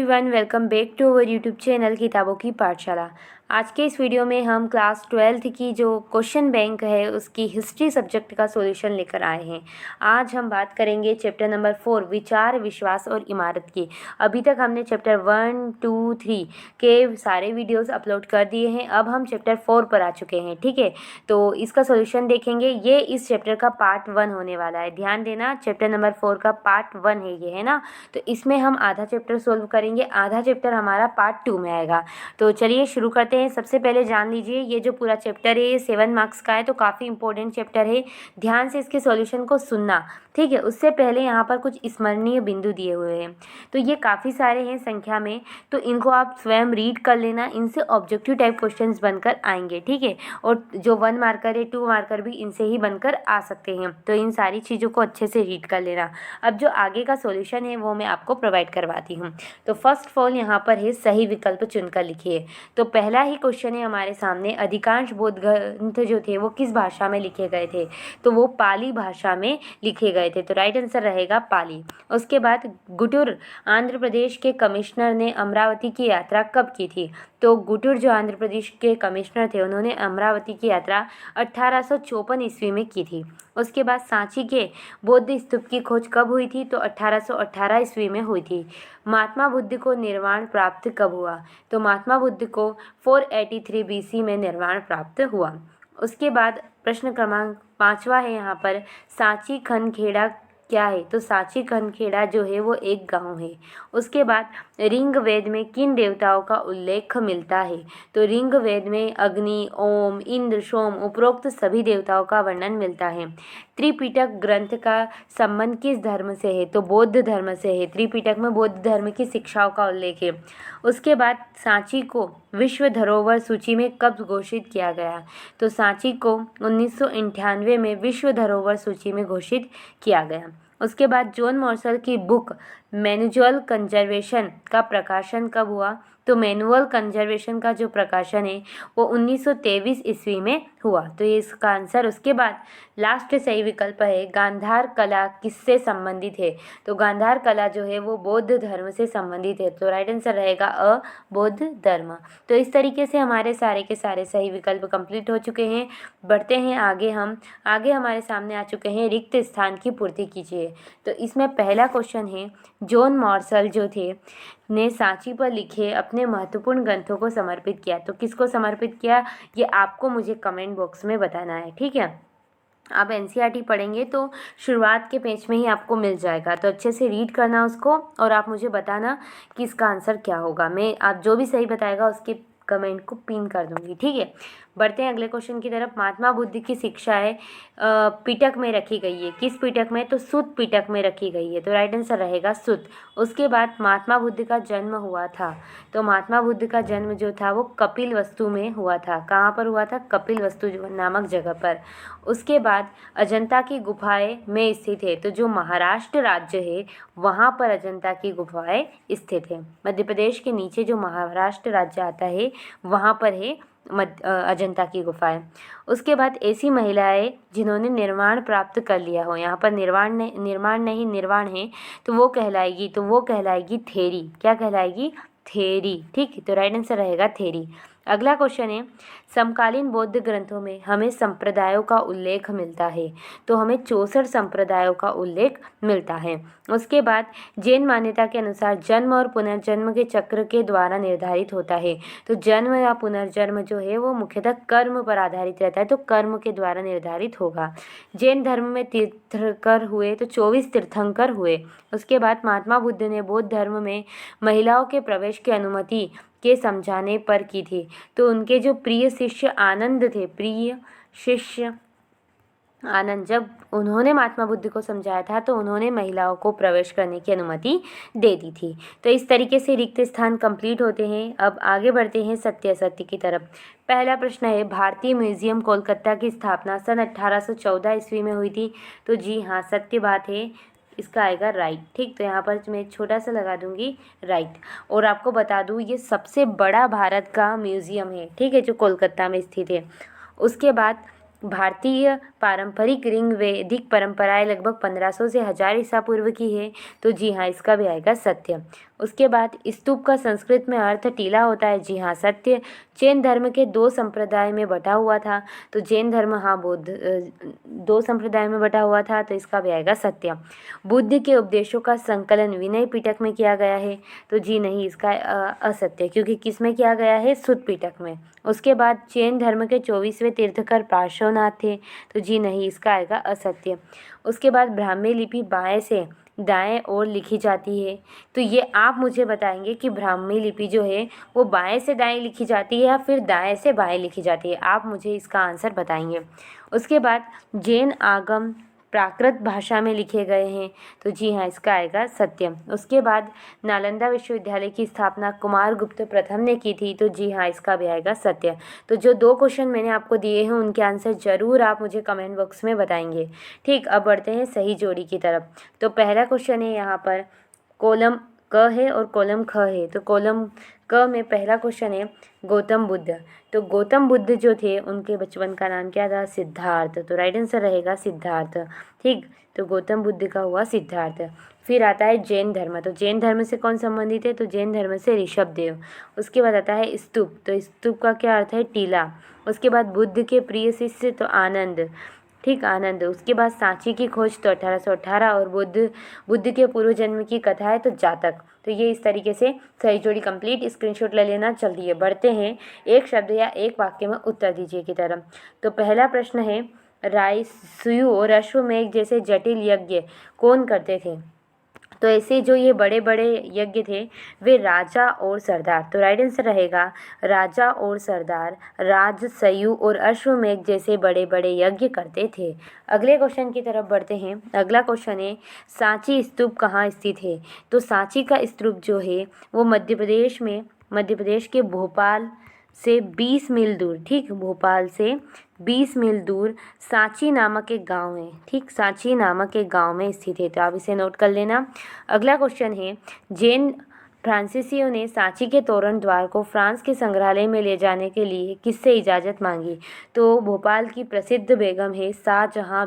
Everyone, welcome back to our YouTube channel किताबों की पाठशाला। आज के इस वीडियो में हम क्लास 12th की जो क्वेश्चन बैंक है उसकी हिस्ट्री सब्जेक्ट का सॉल्यूशन लेकर आए हैं। आज हम बात करेंगे चैप्टर नंबर 4 विचार, विश्वास और इमारत की। अभी तक हमने चैप्टर 1, 2, 3 के सारे वीडियोस अपलोड कर दिए हैं। अब हम चैप्टर 4 पर आ चुके हैं। ठीक है, तो इसका सॉल्यूशन देखेंगे। ये इस चैप्टर का पार्ट 1 होने वाला है। ध्यान देना, चैप्टर नंबर 4 का पार्ट 1 है ये, है ना। तो इसमें हम आधा चैप्टर सोल्व करेंगे, आधा चैप्टर हमारा पार्ट 2 में आएगा। तो चलिए शुरू करते हैं। सबसे पहले जान लीजिए, ये जो पूरा चैप्टर है ये 7 मार्क्स का है, तो काफ़ी इंपॉर्टेंट चैप्टर है। ध्यान से इसके सॉल्यूशन को सुनना, ठीक है। उससे पहले यहाँ पर कुछ स्मरणीय बिंदु दिए हुए हैं, तो ये काफ़ी सारे हैं संख्या में, तो इनको आप स्वयं रीड कर लेना। इनसे ऑब्जेक्टिव टाइप क्वेश्चंस बनकर आएंगे, ठीक है। और जो 1 मार्कर है, 2 मार्कर भी इनसे ही बनकर आ सकते हैं, तो इन सारी चीज़ों को अच्छे से रीड कर लेना। अब जो आगे का सॉल्यूशन है वो मैं आपको प्रोवाइड करवाती हूँ। तो फर्स्ट ऑफ ऑल यहाँ पर है सही विकल्प चुनकर लिखिए। तो पहला ही क्वेश्चन है हमारे सामने, अधिकांश बौद्ध ग्रंथ जो थे वो किस भाषा में लिखे गए थे? तो वो पाली भाषा में लिखे गए थे, तो राइट आंसर रहेगा पाली। उसके बाद गुटुर आंध्र प्रदेश के कमिश्नर ने अमरावती की यात्रा कब की थी? तो गुटुर जो आंध्र प्रदेश के कमिश्नर थे उन्होंने अमरावती की यात्रा 1854 ईस्वी में की थी। उसके बाद सांची के बौद्ध स्तूप की खोज कब हुई थी? तो 1818 ईस्वी में हुई थी। महात्मा बुद्ध को निर्वाण प्राप्त कब हुआ? तो महात्मा बुद्ध को 483 बीसी में निर्वाण प्राप्त हुआ। उसके बाद प्रश्न क्रमांक 5वां है यहाँ पर, सांची खनखेड़ा क्या है? तो सांची खनखेड़ा जो है वो एक गांव है। उसके बाद ऋग्वेद में किन देवताओं का उल्लेख मिलता है? तो ऋग्वेद में अग्नि, ओम, इंद्र, सोम उपरोक्त सभी देवताओं का वर्णन मिलता है। त्रिपिटक ग्रंथ का संबंध किस धर्म से है? तो बौद्ध धर्म से है। त्रिपिटक में बौद्ध धर्म की शिक्षाओं का उल्लेख है। उसके बाद सांची को विश्व धरोहर सूची में कब घोषित किया गया? तो सांची को 1998 में विश्व धरोहर सूची में घोषित किया गया। उसके बाद जॉन मॉर्सल की बुक मैनुअल कंजर्वेशन का प्रकाशन कब हुआ? तो मैनुअल कंजर्वेशन का जो प्रकाशन है वो 1923 ईस्वी में हुआ, तो ये इसका आंसर। उसके बाद लास्ट सही विकल्प है, गांधार कला किससे संबंधित है? तो गांधार कला जो है वो बौद्ध धर्म से संबंधित है, तो राइट आंसर रहेगा अ, बौद्ध धर्म। तो इस तरीके से हमारे सारे के सारे सही विकल्प कंप्लीट हो चुके हैं। बढ़ते हैं आगे। आगे हमारे सामने आ चुके हैं, रिक्त स्थान की पूर्ति कीजिए। तो इसमें पहला क्वेश्चन है, जॉन मॉर्सल जो थे ने सांची पर लिखे अपने महत्वपूर्ण ग्रंथों को समर्पित किया। तो किसको समर्पित किया ये आपको मुझे कमेंट बॉक्स में बताना है, ठीक है। आप एनसीईआरटी पढ़ेंगे तो शुरुआत के पेज में ही आपको मिल जाएगा, तो अच्छे से रीड करना उसको और आप मुझे बताना कि इसका आंसर क्या होगा। मैं आप जो भी सही बताएगा उसके कमेंट को पिन कर दूंगी, ठीक है। बढ़ते हैं अगले क्वेश्चन की तरफ। महात्मा बुद्ध की शिक्षाएं पिटक में रखी गई है। किस पिटक में? तो सुत पिटक में रखी गई है, तो राइट आंसर रहेगा सुत। उसके बाद महात्मा बुद्ध का जन्म हुआ था। तो महात्मा बुद्ध का जन्म जो था वो कपिल वस्तु में हुआ था। कहाँ पर हुआ था? कपिल वस्तु नामक जगह पर। उसके बाद अजंता की गुफाएं में स्थित है। तो जो महाराष्ट्र राज्य है वहाँ पर अजंता की गुफाएं स्थित है। मध्य प्रदेश के नीचे जो महाराष्ट्र राज्य आता है वहाँ पर है अजंता की गुफाएं। उसके बाद ऐसी महिलाएं जिन्होंने निर्वाण प्राप्त कर लिया हो, यहाँ पर निर्माण नहीं निर्वाण है, तो वो कहलाएगी थेरी। क्या कहलाएगी? थेरी, ठीक है। तो राइट आंसर रहेगा थेरी। अगला क्वेश्चन है, समकालीन बौद्ध ग्रंथों में हमें संप्रदायों का उल्लेख मिलता है। तो हमें 64 संप्रदायों का उल्लेख मिलता है। उसके बाद जैन मान्यता के अनुसार जन्म और पुनर्जन्म के चक्र के द्वारा निर्धारित होता है। तो जन्म या पुनर्जन्म जो है वो मुख्यतः कर्म पर आधारित रहता है, तो कर्म के द्वारा निर्धारित होगा। जैन धर्म में तीर्थंकर हुए, तो 24 तीर्थंकर हुए। उसके बाद महात्मा बुद्ध ने बौद्ध धर्म में महिलाओं के प्रवेश की अनुमति के समझाने पर की थी। तो उनके जो प्रिय शिष्य आनंद थे, प्रिय शिष्य आनंद, जब उन्होंने महात्मा बुद्ध को समझाया था तो उन्होंने महिलाओं को प्रवेश करने की अनुमति दे दी थी। तो इस तरीके से रिक्त स्थान कंप्लीट होते हैं। अब आगे बढ़ते हैं सत्य असत्य की तरफ। पहला प्रश्न है, भारतीय म्यूजियम कोलकाता की स्थापना सन 1814 ईस्वी में हुई थी। तो जी हाँ, सत्य बात है, इसका आएगा राइट, ठीक। तो यहाँ पर मैं छोटा सा लगा दूंगी राइट। और आपको बता दूँ ये सबसे बड़ा भारत का म्यूजियम है, ठीक है, जो कोलकाता में स्थित है। उसके बाद भारतीय पारंपरिक ऋग वैदिक परंपराएं लगभग 1500 से 1000 ईसा पूर्व की है, तो जी हाँ, इसका भी आएगा सत्य। उसके बाद स्तूप का संस्कृत में अर्थ टीला होता है, जी हाँ, सत्य। जैन धर्म के 2 संप्रदाय में बटा हुआ था, तो जैन धर्म, हाँ, बौद्ध 2 संप्रदाय में बटा हुआ था, तो इसका भी आएगा सत्य। बुद्ध के उपदेशों का संकलन विनय पिटक में किया गया है, तो जी नहीं, इसका असत्य, क्योंकि किस में किया गया है? सुत्त पिटक में। उसके बाद जैन धर्म के 24वें तीर्थकर पार्श्वनाथ थे, तो जी नहीं, इसका आएगा असत्य। उसके बाद ब्राह्मी लिपि बाएं से दाएं ओर लिखी जाती है, तो ये आप मुझे बताएंगे कि ब्राह्मी लिपि जो है वो बाएं से दाएं लिखी जाती है या फिर दाएं से बाएं लिखी जाती है, आप मुझे इसका आंसर बताएंगे। उसके बाद जैन आगम प्राकृत भाषा में लिखे गए हैं, तो जी हाँ, इसका आएगा सत्य। उसके बाद नालंदा विश्वविद्यालय की स्थापना कुमारगुप्त प्रथम ने की थी, तो जी हाँ, इसका भी आएगा सत्य। तो जो 2 क्वेश्चन मैंने आपको दिए हैं उनके आंसर ज़रूर आप मुझे कमेंट बॉक्स में बताएंगे। ठीक, अब बढ़ते हैं सही जोड़ी की तरफ। तो पहला क्वेश्चन है यहाँ पर, कॉलम क है और कॉलम ख है, तो कॉलम क में पहला क्वेश्चन है गौतम बुद्ध। तो गौतम बुद्ध जो थे उनके बचपन का नाम क्या था? सिद्धार्थ। तो राइट आंसर रहेगा सिद्धार्थ। ठीक, तो गौतम बुद्ध का हुआ सिद्धार्थ। फिर आता है जैन धर्म। तो जैन धर्म से कौन संबंधित है? तो जैन धर्म से ऋषभ देव। उसके बाद आता है स्तूप। तो स्तूप का क्या अर्थ है? टीला। उसके बाद बुद्ध के प्रिय शिष्य, तो आनंद। ठीक, आनंद। उसके बाद सांची की खोज, तो 1818। और बुद्ध के पूर्व जन्म की कथा है, तो जातक। तो ये इस तरीके से सही जोड़ी कंप्लीट। स्क्रीनशॉट ले लेना। चलिए बढ़ते हैं एक शब्द या एक वाक्य में उत्तर दीजिए की तरफ। तो पहला प्रश्न है, राजसूय और अश्वमेध जैसे जटिल यज्ञ कौन करते थे? तो ऐसे जो ये बड़े बड़े यज्ञ थे वे राजा और सरदार। तो राइट आंसर रहेगा राजा और सरदार राजसूय और अश्वमेध जैसे बड़े बड़े यज्ञ करते थे। अगले क्वेश्चन की तरफ बढ़ते हैं। अगला क्वेश्चन है, सांची स्तूप कहाँ स्थित है? तो सांची का स्तूप जो है वो मध्य प्रदेश के भोपाल से 20 मील दूर, ठीक, भोपाल से 20 मील दूर सांची नामक एक गांव है। ठीक, सांची नामक एक गांव में स्थित है, तो आप इसे नोट कर लेना। अगला क्वेश्चन है, जैन फ्रांसीसियों ने सांची के तोरण द्वार को फ्रांस के संग्रहालय में ले जाने के लिए किससे इजाज़त मांगी? तो भोपाल की प्रसिद्ध बेगम है शाहजहाँ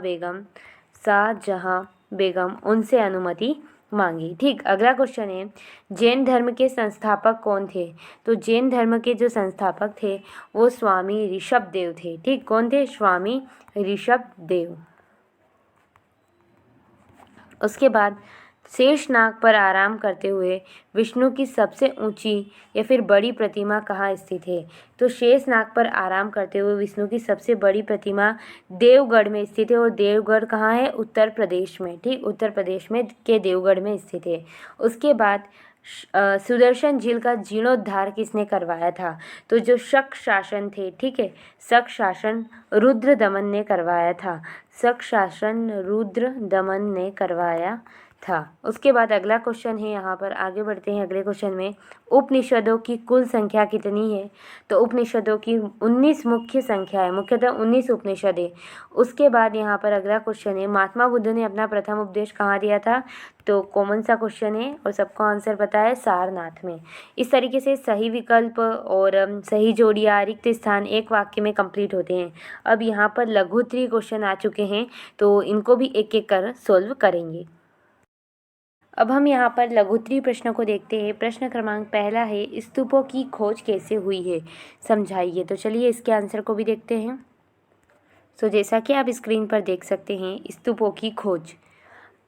बेगम, उनसे अनुमति मांगी। ठीक, अगला क्वेश्चन है, जैन धर्म के संस्थापक कौन थे? तो जैन धर्म के जो संस्थापक थे वो स्वामी ऋषभ देव थे। ठीक, कौन थे? स्वामी ऋषभ देव। उसके बाद शेषनाग पर आराम करते हुए विष्णु की सबसे ऊंची या फिर बड़ी प्रतिमा कहाँ स्थित है? तो शेषनाग पर आराम करते हुए विष्णु की सबसे बड़ी प्रतिमा देवगढ़ में स्थित है। और देवगढ़ कहाँ है? उत्तर प्रदेश में। ठीक, उत्तर प्रदेश में के देवगढ़ में स्थित है। उसके बाद सुदर्शन झील का जीर्णोद्धार किसने करवाया था? तो जो शक शासन थे, ठीक है, शक शासन रुद्र दमन ने करवाया था। शक शासन रुद्र दमन ने करवाया था। उसके बाद अगला क्वेश्चन है, यहाँ पर आगे बढ़ते हैं अगले क्वेश्चन में, उपनिषदों की कुल संख्या कितनी है? तो उपनिषदों की 19 मुख्य संख्या है, मुख्यतः 19 उपनिषद है। उसके बाद यहाँ पर अगला क्वेश्चन है, महात्मा बुद्ध ने अपना प्रथम उपदेश कहाँ दिया था? तो कॉमन सा क्वेश्चन है और सबको आंसर पता है, सारनाथ में। इस तरीके से सही विकल्प और सही जोड़ियाँ रिक्त स्थान एक वाक्य में कंप्लीट होते हैं। अब यहाँ पर लघुत्तरी क्वेश्चन आ चुके हैं, तो इनको भी एक एक कर सोल्व करेंगे। अब हम यहाँ पर लघुत्तरी प्रश्न को देखते हैं। प्रश्न क्रमांक पहला है, स्तूपों की खोज कैसे हुई है? समझाइए। तो चलिए इसके आंसर को भी देखते हैं। जैसा कि आप स्क्रीन पर देख सकते हैं, स्तूपों की खोज।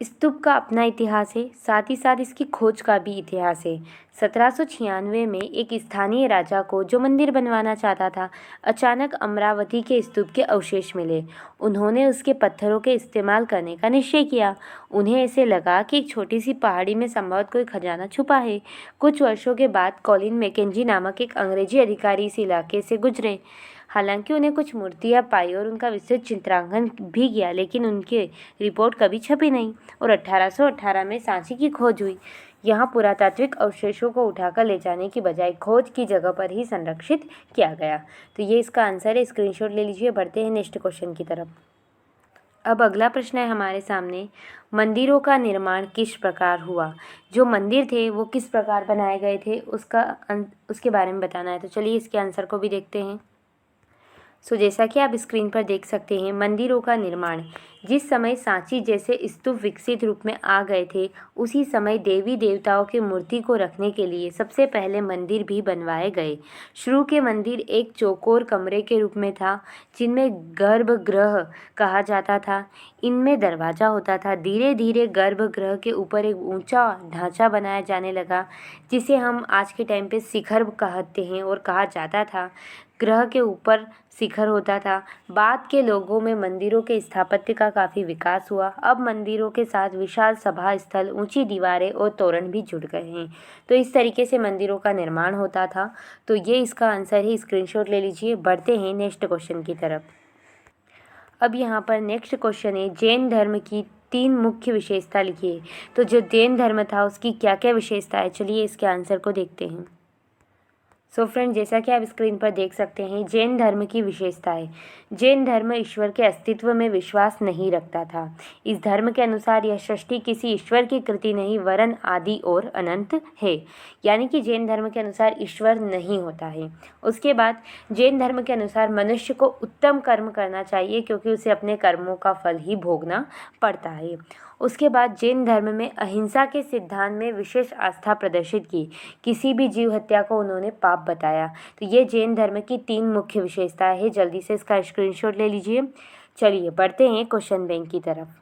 स्तूप का अपना इतिहास है, साथ ही साथ इसकी खोज का भी इतिहास है। 1796 में एक स्थानीय राजा को जो मंदिर बनवाना चाहता था, अचानक अमरावती के स्तूप के अवशेष मिले। उन्होंने उसके पत्थरों के इस्तेमाल करने का निश्चय किया। उन्हें ऐसे लगा कि एक छोटी सी पहाड़ी में संभवतः कोई खजाना छुपा है। कुछ वर्षों के बाद कॉलिन मैकेंजी नामक एक अंग्रेजी अधिकारी इस इलाके से गुजरे। हालांकि उन्हें कुछ मूर्तियां पाई और उनका विस्तृत चित्रांकन भी किया, लेकिन उनकी रिपोर्ट कभी छपी नहीं। और 1818 में सांची की खोज हुई। यहाँ पुरातात्विक अवशेषों को उठाकर ले जाने की बजाय खोज की जगह पर ही संरक्षित किया गया। तो ये इसका आंसर है, स्क्रीनशॉट ले लीजिए। बढ़ते हैं नेक्स्ट क्वेश्चन की तरफ। अब अगला प्रश्न है हमारे सामने, मंदिरों का निर्माण किस प्रकार हुआ? जो मंदिर थे वो किस प्रकार बनाए गए थे उसके बारे में बताना है। तो चलिए इसके आंसर को भी देखते हैं। जैसा कि आप स्क्रीन पर देख सकते हैं, मंदिरों का निर्माण जिस समय सांची जैसे स्तूप विकसित रूप में आ गए थे, उसी समय देवी देवताओं की मूर्ति को रखने के लिए सबसे पहले मंदिर भी बनवाए गए। शुरू के मंदिर एक चौकोर कमरे के रूप में था, जिनमें गर्भगृह कहा जाता था। इनमें दरवाज़ा होता था। धीरे धीरे गर्भगृह के ऊपर एक ऊंचा ढांचा बनाया जाने लगा, जिसे हम आज के टाइम पे शिखर कहते हैं और कहा जाता था। ग्रह के ऊपर शिखर होता था। बाद के लोगों में मंदिरों के स्थापत्य का काफ़ी विकास हुआ। अब मंदिरों के साथ विशाल सभा स्थल, ऊंची दीवारें और तोरण भी जुड़ गए हैं। तो इस तरीके से मंदिरों का निर्माण होता था। तो ये इसका आंसर है, स्क्रीनशॉट ले लीजिए। बढ़ते हैं नेक्स्ट क्वेश्चन की तरफ। अब यहाँ पर नेक्स्ट क्वेश्चन है, जैन धर्म की 3 मुख्य विशेषता लिखिए। तो जो जैन धर्म था उसकी क्या क्या विशेषता है, चलिए इसके आंसर को देखते हैं। फ्रेंड, जैसा कि आप स्क्रीन पर देख सकते हैं, जैन धर्म की विशेषता है। जैन धर्म ईश्वर के अस्तित्व में विश्वास नहीं रखता था। इस धर्म के अनुसार यह सृष्टि किसी ईश्वर की कृति नहीं वरन आदि और अनंत है। यानी कि जैन धर्म के अनुसार ईश्वर नहीं होता है। उसके बाद जैन धर्म के अनुसार मनुष्य को उत्तम कर्म करना चाहिए, क्योंकि उसे अपने कर्मों का फल ही भोगना पड़ता है। उसके बाद जैन धर्म में अहिंसा के सिद्धांत में विशेष आस्था प्रदर्शित की। किसी भी जीव हत्या को उन्होंने पाप बताया। तो ये जैन धर्म की 3 मुख्य विशेषताएं हैं। जल्दी से इसका स्क्रीनशॉट ले लीजिए। चलिए बढ़ते हैं क्वेश्चन बैंक की तरफ।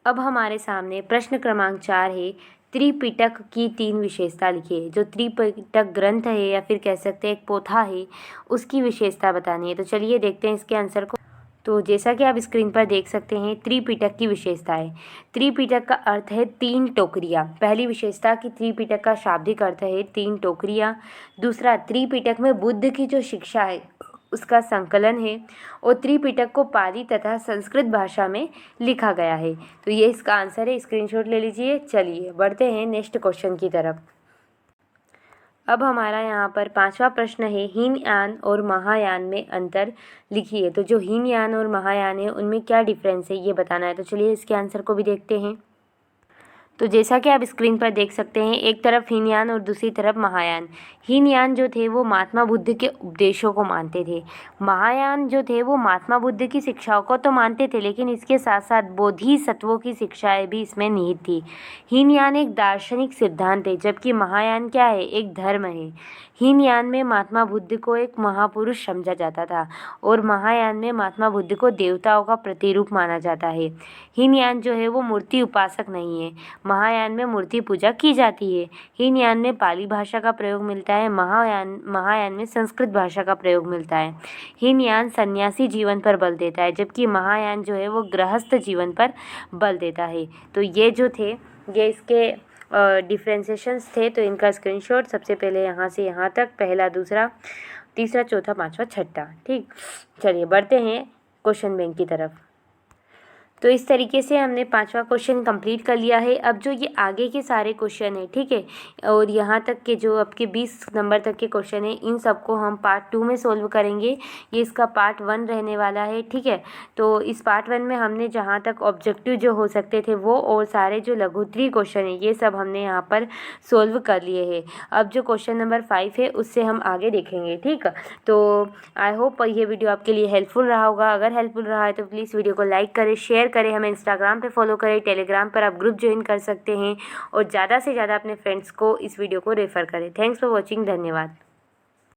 अब हमारे सामने प्रश्न क्रमांक 4 है, त्रिपिटक की 3 विशेषता लिखिए। जो त्रिपिटक ग्रंथ है या फिर कह सकते हैं एक पोथा है, उसकी विशेषता बतानी है। तो चलिए देखते हैं इसके आंसर को। तो जैसा कि आप स्क्रीन पर देख सकते हैं, त्रिपिटक की विशेषताएं। त्रिपिटक का अर्थ है 3 टोकरियाँ। पहली विशेषता कि त्रिपिटक का शाब्दिक अर्थ है 3 टोकरियाँ। दूसरा, त्रिपिटक में बुद्ध की जो शिक्षा है उसका संकलन है। और त्रिपिटक को पाली तथा संस्कृत भाषा में लिखा गया है। तो ये इसका आंसर है, स्क्रीनशॉट ले लीजिए। चलिए बढ़ते हैं नेक्स्ट क्वेश्चन की तरफ। अब हमारा यहाँ पर 5वां प्रश्न है, हीनयान और महायान में अंतर लिखिए। तो जो हीनयान और महायान है उनमें क्या डिफरेंस है ये बताना है। तो चलिए इसके आंसर को भी देखते हैं। तो जैसा कि आप स्क्रीन पर देख सकते हैं, एक तरफ हीनयान और दूसरी तरफ महायान। हीनयान जो थे वो महात्मा बुद्ध के उपदेशों को मानते थे। महायान जो थे वो महात्मा बुद्ध की शिक्षाओं को तो मानते थे, लेकिन इसके साथ साथ बोधिसत्वों की शिक्षाएं भी इसमें निहित थी। हीनयान एक दार्शनिक सिद्धांत है, जबकि महायान क्या है, एक धर्म है। हीनयान में महात्मा बुद्ध को एक महापुरुष समझा जाता था और महायान में महात्मा बुद्ध को देवताओं का प्रतिरूप माना जाता है। हीनयान जो है वो मूर्ति उपासक नहीं है। महायान में मूर्ति पूजा की जाती है। हीनयान में पाली भाषा का प्रयोग मिलता है। महायान में संस्कृत भाषा का प्रयोग मिलता है। हीनयान सन्यासी जीवन पर बल देता है, जबकि महायान जो है वो गृहस्थ जीवन पर बल देता है। तो ये जो थे ये इसके डिफ्रेंसिएशंस थे। तो इनका स्क्रीनशॉट सबसे पहले यहाँ से यहाँ तक, पहला, दूसरा, तीसरा, चौथा, 5वां, 6ठा। ठीक, चलिए बढ़ते हैं क्वेश्चन बैंक की तरफ। तो इस तरीके से हमने 5वां क्वेश्चन कंप्लीट कर लिया है। अब जो ये आगे के सारे क्वेश्चन हैं, ठीक है, और यहाँ तक के जो आपके 20 नंबर तक के क्वेश्चन हैं, इन सबको हम पार्ट 2 में सोल्व करेंगे। ये इसका पार्ट 1 रहने वाला है, ठीक है। तो इस पार्ट 1 में हमने जहाँ तक ऑब्जेक्टिव जो हो सकते थे वो, और सारे जो लघुत्तरीय क्वेश्चन हैं ये सब हमने यहाँ पर सोल्व कर लिए हैं। अब जो क्वेश्चन नंबर 5 है उससे हम आगे देखेंगे, ठीक। तो आई होप ये वीडियो आपके लिए हेल्पफुल रहा होगा। अगर हेल्पफुल रहा है तो प्लीज़ वीडियो को लाइक करें, शेयर करें, हमें इंस्टाग्राम पे फॉलो करें, टेलीग्राम पर आप ग्रुप ज्वाइन कर सकते हैं, और ज़्यादा से ज़्यादा अपने फ्रेंड्स को इस वीडियो को रेफ़र करें। थैंक्स फॉर वॉचिंग, धन्यवाद।